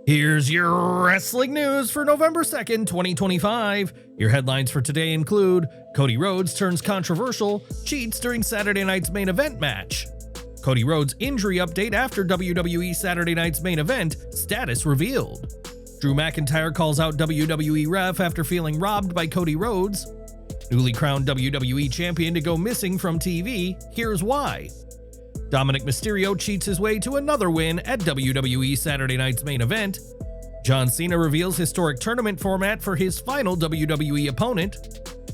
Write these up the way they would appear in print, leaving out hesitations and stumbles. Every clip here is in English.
Here's your wrestling news for November 2nd, 2025. Your headlines for today include Cody Rhodes turns controversial, cheats during Saturday night's main event match. Cody Rhodes injury update after WWE Saturday night's main event, status revealed. Drew McIntyre calls out WWE ref after feeling robbed by Cody Rhodes. Newly crowned WWE champion to go missing from TV, here's why. Dominik Mysterio cheats his way to another win at WWE Saturday night's main event. John Cena reveals historic tournament format for his final WWE opponent.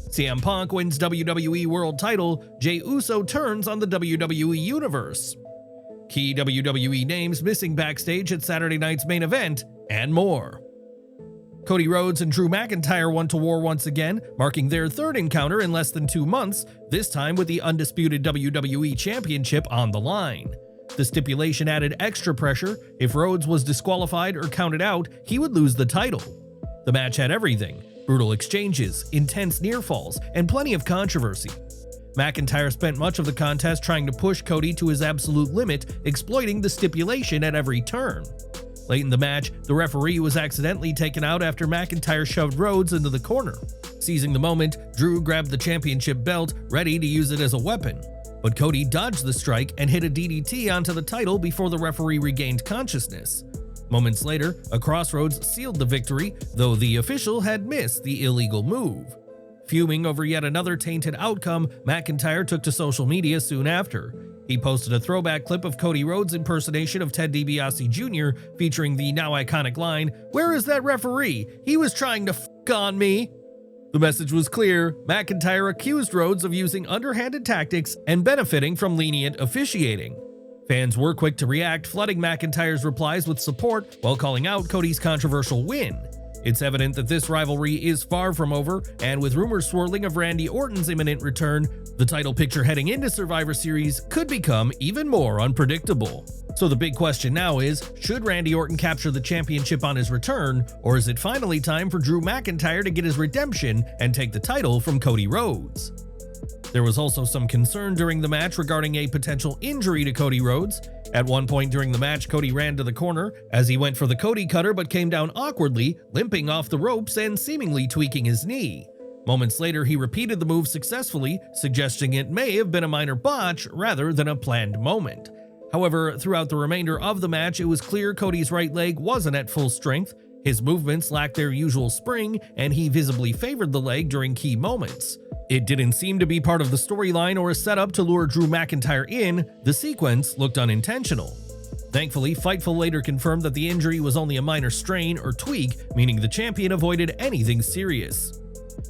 CM Punk wins WWE World Title. Jey Uso turns on the WWE Universe. Key WWE names missing backstage at Saturday night's main event, and more. Cody Rhodes and Drew McIntyre went to war once again, marking their third encounter in less than 2 months, this time with the undisputed WWE Championship on the line. The stipulation added extra pressure. If Rhodes was disqualified or counted out, he would lose the title. The match had everything: brutal exchanges, intense near falls, and plenty of controversy. McIntyre spent much of the contest trying to push Cody to his absolute limit, exploiting the stipulation at every turn. Late in the match, the referee was accidentally taken out after McIntyre shoved Rhodes into the corner. Seizing the moment, Drew grabbed the championship belt, ready to use it as a weapon. But Cody dodged the strike and hit a DDT onto the title before the referee regained consciousness. Moments later, a crossroads sealed the victory, though the official had missed the illegal move. Fuming over yet another tainted outcome, McIntyre took to social media soon after. He posted a throwback clip of Cody Rhodes' impersonation of Ted DiBiase Jr. featuring the now iconic line, "Where is that referee? He was trying to f*** on me." The message was clear. McIntyre accused Rhodes of using underhanded tactics and benefiting from lenient officiating. Fans were quick to react, flooding McIntyre's replies with support while calling out Cody's controversial win. It's evident that this rivalry is far from over, and with rumors swirling of Randy Orton's imminent return, the title picture heading into Survivor Series could become even more unpredictable. So the big question now is, should Randy Orton capture the championship on his return, or is it finally time for Drew McIntyre to get his redemption and take the title from Cody Rhodes? There was also some concern during the match regarding a potential injury to Cody Rhodes. At one point during the match, Cody ran to the corner as he went for the Cody Cutter but came down awkwardly, limping off the ropes and seemingly tweaking his knee. Moments later, he repeated the move successfully, suggesting it may have been a minor botch rather than a planned moment. However, throughout the remainder of the match, it was clear Cody's right leg wasn't at full strength. His movements lacked their usual spring, and he visibly favored the leg during key moments. It didn't seem to be part of the storyline or a setup to lure Drew McIntyre in. The sequence looked unintentional. Thankfully, Fightful later confirmed that the injury was only a minor strain or tweak, meaning the champion avoided anything serious.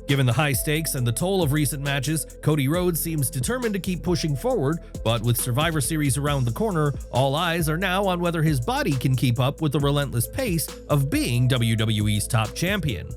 Given the high stakes and the toll of recent matches, Cody Rhodes seems determined to keep pushing forward, but with Survivor Series around the corner, all eyes are now on whether his body can keep up with the relentless pace of being WWE's top champion.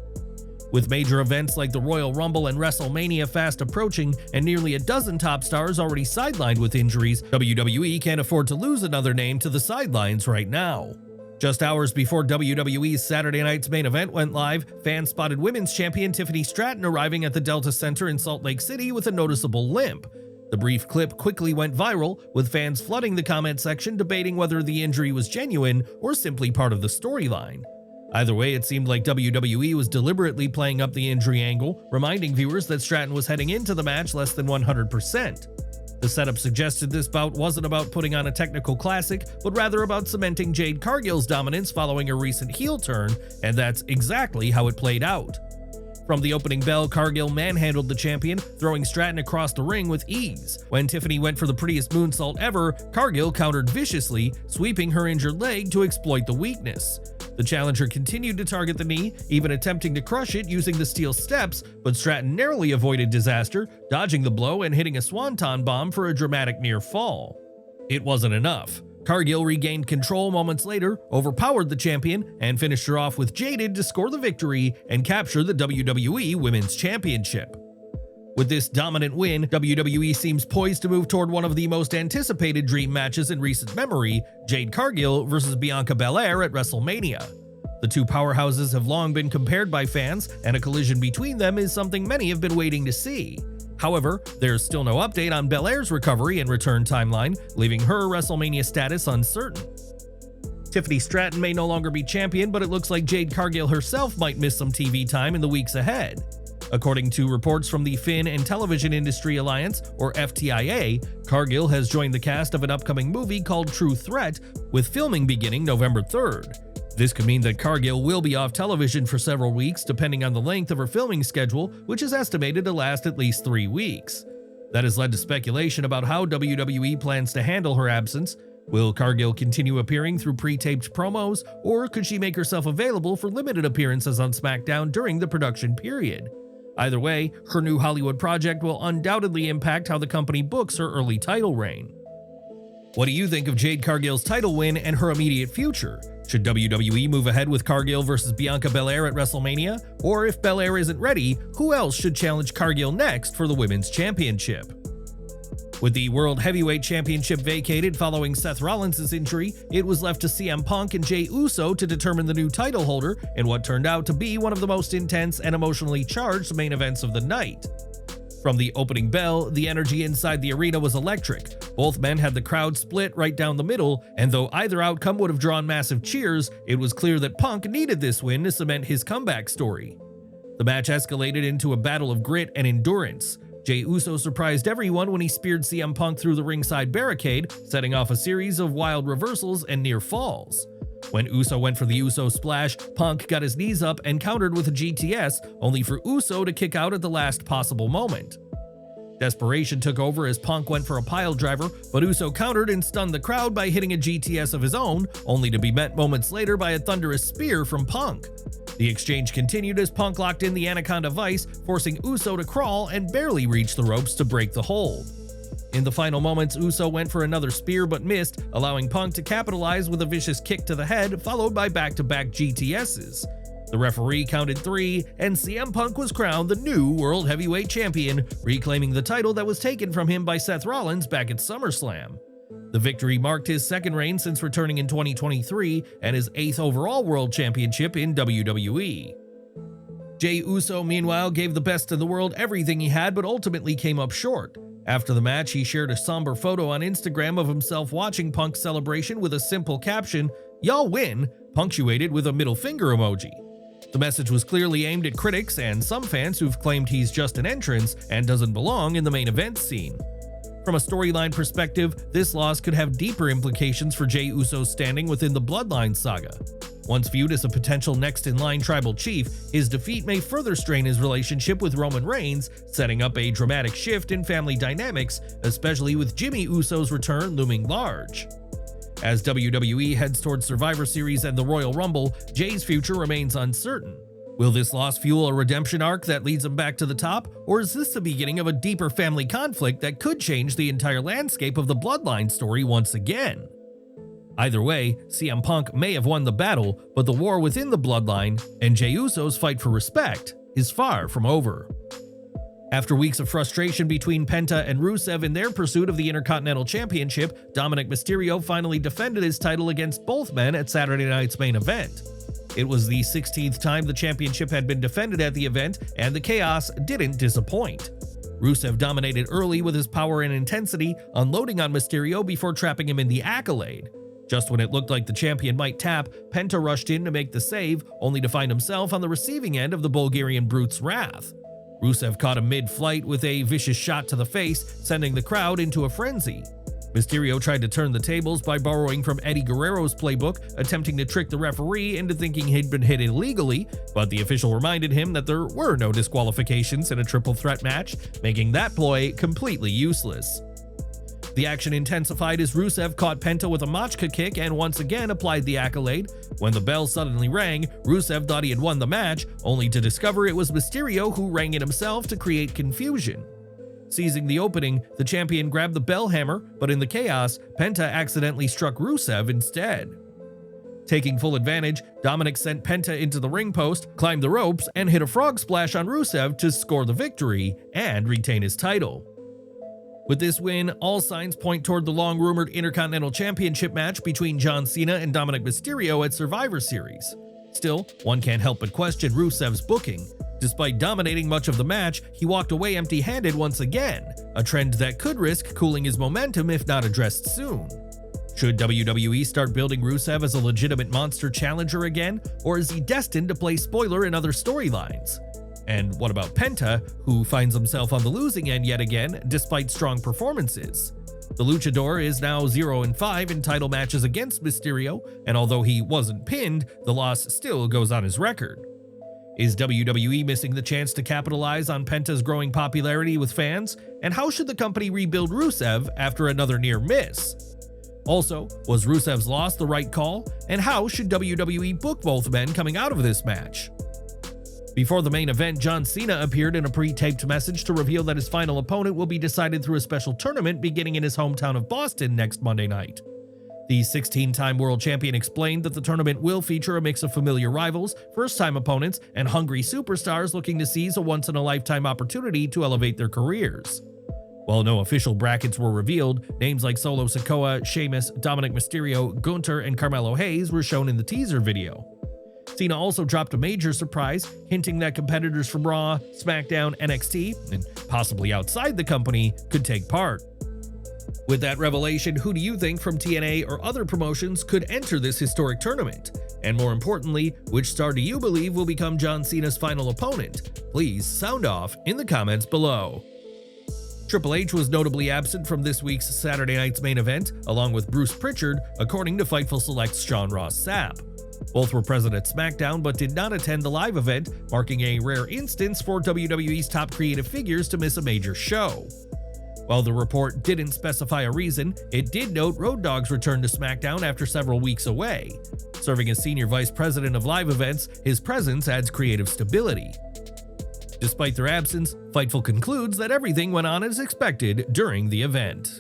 With major events like the Royal Rumble and WrestleMania fast approaching and nearly a dozen top stars already sidelined with injuries, WWE can't afford to lose another name to the sidelines right now. Just hours before WWE's Saturday night's main event went live, fans spotted women's champion Tiffany Stratton arriving at the Delta Center in Salt Lake City with a noticeable limp. The brief clip quickly went viral, with fans flooding the comment section debating whether the injury was genuine or simply part of the storyline. Either way, it seemed like WWE was deliberately playing up the injury angle, reminding viewers that Stratton was heading into the match less than 100%. The setup suggested this bout wasn't about putting on a technical classic, but rather about cementing Jade Cargill's dominance following a recent heel turn, and that's exactly how it played out. From the opening bell, Cargill manhandled the champion, throwing Stratton across the ring with ease. When Tiffany went for the prettiest moonsault ever, Cargill countered viciously, sweeping her injured leg to exploit the weakness. The challenger continued to target the knee, even attempting to crush it using the steel steps, but Stratton narrowly avoided disaster, dodging the blow and hitting a swanton bomb for a dramatic near fall. It wasn't enough. Cargill regained control moments later, overpowered the champion, and finished her off with Jaded to score the victory and capture the WWE Women's Championship. With this dominant win, WWE seems poised to move toward one of the most anticipated dream matches in recent memory, Jade Cargill versus Bianca Belair at WrestleMania. The two powerhouses have long been compared by fans, and a collision between them is something many have been waiting to see. However, there's still no update on Belair's recovery and return timeline, leaving her WrestleMania status uncertain. Tiffany Stratton may no longer be champion, but it looks like Jade Cargill herself might miss some TV time in the weeks ahead. According to reports from the Film and Television Industry Alliance, or FTIA, Cargill has joined the cast of an upcoming movie called True Threat, with filming beginning November 3rd. This could mean that Cargill will be off television for several weeks, depending on the length of her filming schedule, which is estimated to last at least 3 weeks. That has led to speculation about how WWE plans to handle her absence. Will Cargill continue appearing through pre-taped promos, or could she make herself available for limited appearances on SmackDown during the production period? Either way, her new Hollywood project will undoubtedly impact how the company books her early title reign. What do you think of Jade Cargill's title win and her immediate future? Should WWE move ahead with Cargill versus Bianca Belair at WrestleMania? Or if Belair isn't ready, who else should challenge Cargill next for the Women's Championship? With the World Heavyweight Championship vacated following Seth Rollins' injury, it was left to CM Punk and Jey Uso to determine the new title holder in what turned out to be one of the most intense and emotionally charged main events of the night. From the opening bell, the energy inside the arena was electric. Both men had the crowd split right down the middle, and though either outcome would have drawn massive cheers, it was clear that Punk needed this win to cement his comeback story. The match escalated into a battle of grit and endurance. Jey Uso surprised everyone when he speared CM Punk through the ringside barricade, setting off a series of wild reversals and near falls. When Uso went for the Uso splash, Punk got his knees up and countered with a GTS, only for Uso to kick out at the last possible moment. Desperation took over as Punk went for a pile driver, but Uso countered and stunned the crowd by hitting a GTS of his own, only to be met moments later by a thunderous spear from Punk. The exchange continued as Punk locked in the Anaconda Vice, forcing Uso to crawl and barely reach the ropes to break the hold. In the final moments, Uso went for another spear but missed, allowing Punk to capitalize with a vicious kick to the head, followed by back-to-back GTSs. The referee counted 3, and CM Punk was crowned the new World Heavyweight Champion, reclaiming the title that was taken from him by Seth Rollins back at SummerSlam. The victory marked his second reign since returning in 2023 and his 8th overall World Championship in WWE. Jey Uso, meanwhile, gave the best in the world everything he had but ultimately came up short. After the match, he shared a somber photo on Instagram of himself watching Punk's celebration with a simple caption, "Y'all win," punctuated with a middle finger emoji. The message was clearly aimed at critics and some fans who've claimed he's just an entrance and doesn't belong in the main event scene. From a storyline perspective, this loss could have deeper implications for Jey Uso's standing within the Bloodline saga. Once viewed as a potential next-in-line tribal chief, his defeat may further strain his relationship with Roman Reigns, setting up a dramatic shift in family dynamics, especially with Jimmy Uso's return looming large. As WWE heads towards Survivor Series and the Royal Rumble, Jey's future remains uncertain. Will this loss fuel a redemption arc that leads him back to the top, or is this the beginning of a deeper family conflict that could change the entire landscape of the Bloodline story once again? Either way, CM Punk may have won the battle, but the war within the Bloodline and Jey Uso's fight for respect is far from over. After weeks of frustration between Penta and Rusev in their pursuit of the Intercontinental Championship, Dominik Mysterio finally defended his title against both men at Saturday night's main event. It was the 16th time the championship had been defended at the event, and the chaos didn't disappoint. Rusev dominated early with his power and intensity, unloading on Mysterio before trapping him in the Accolade. Just when it looked like the champion might tap, Penta rushed in to make the save, only to find himself on the receiving end of the Bulgarian Brute's wrath. Rusev caught him mid-flight with a vicious shot to the face, sending the crowd into a frenzy. Mysterio tried to turn the tables by borrowing from Eddie Guerrero's playbook, attempting to trick the referee into thinking he'd been hit illegally, but the official reminded him that there were no disqualifications in a triple threat match, making that ploy completely useless. The action intensified as Rusev caught Penta with a Machka kick and once again applied the Accolade. When the bell suddenly rang, Rusev thought he had won the match, only to discover it was Mysterio who rang it himself to create confusion. Seizing the opening, the champion grabbed the bell hammer, but in the chaos, Penta accidentally struck Rusev instead. Taking full advantage, Dominik sent Penta into the ring post, climbed the ropes, and hit a frog splash on Rusev to score the victory and retain his title. With this win, all signs point toward the long-rumored Intercontinental Championship match between John Cena and Dominik Mysterio at Survivor Series. Still, one can't help but question Rusev's booking. Despite dominating much of the match, he walked away empty-handed once again, a trend that could risk cooling his momentum if not addressed soon. Should WWE start building Rusev as a legitimate monster challenger again, or is he destined to play spoiler in other storylines? And what about Penta, who finds himself on the losing end yet again despite strong performances? The Luchador is now 0-5 in title matches against Mysterio, and although he wasn't pinned, the loss still goes on his record. Is WWE missing the chance to capitalize on Penta's growing popularity with fans? And how should the company rebuild Rusev after another near miss? Also, was Rusev's loss the right call? And how should WWE book both men coming out of this match? Before the main event, John Cena appeared in a pre-taped message to reveal that his final opponent will be decided through a special tournament beginning in his hometown of Boston next Monday night. The 16-time world champion explained that the tournament will feature a mix of familiar rivals, first-time opponents, and hungry superstars looking to seize a once-in-a-lifetime opportunity to elevate their careers. While no official brackets were revealed, names like Solo Sikoa, Sheamus, Dominik Mysterio, Gunther, and Carmelo Hayes were shown in the teaser video. Cena also dropped a major surprise, hinting that competitors from Raw, SmackDown, NXT, and possibly outside the company could take part. With that revelation, who do you think from TNA or other promotions could enter this historic tournament? And more importantly, which star do you believe will become John Cena's final opponent? Please sound off in the comments below. Triple H was notably absent from this week's Saturday night's main event, along with Bruce Pritchard, according to Fightful Select's Sean Ross Sapp. Both were present at SmackDown but did not attend the live event, marking a rare instance for WWE's top creative figures to miss a major show. While the report didn't specify a reason, it did note Road Dogg's return to SmackDown after several weeks away. Serving as Senior Vice President of Live Events, his presence adds creative stability. Despite their absence, Fightful concludes that everything went on as expected during the event.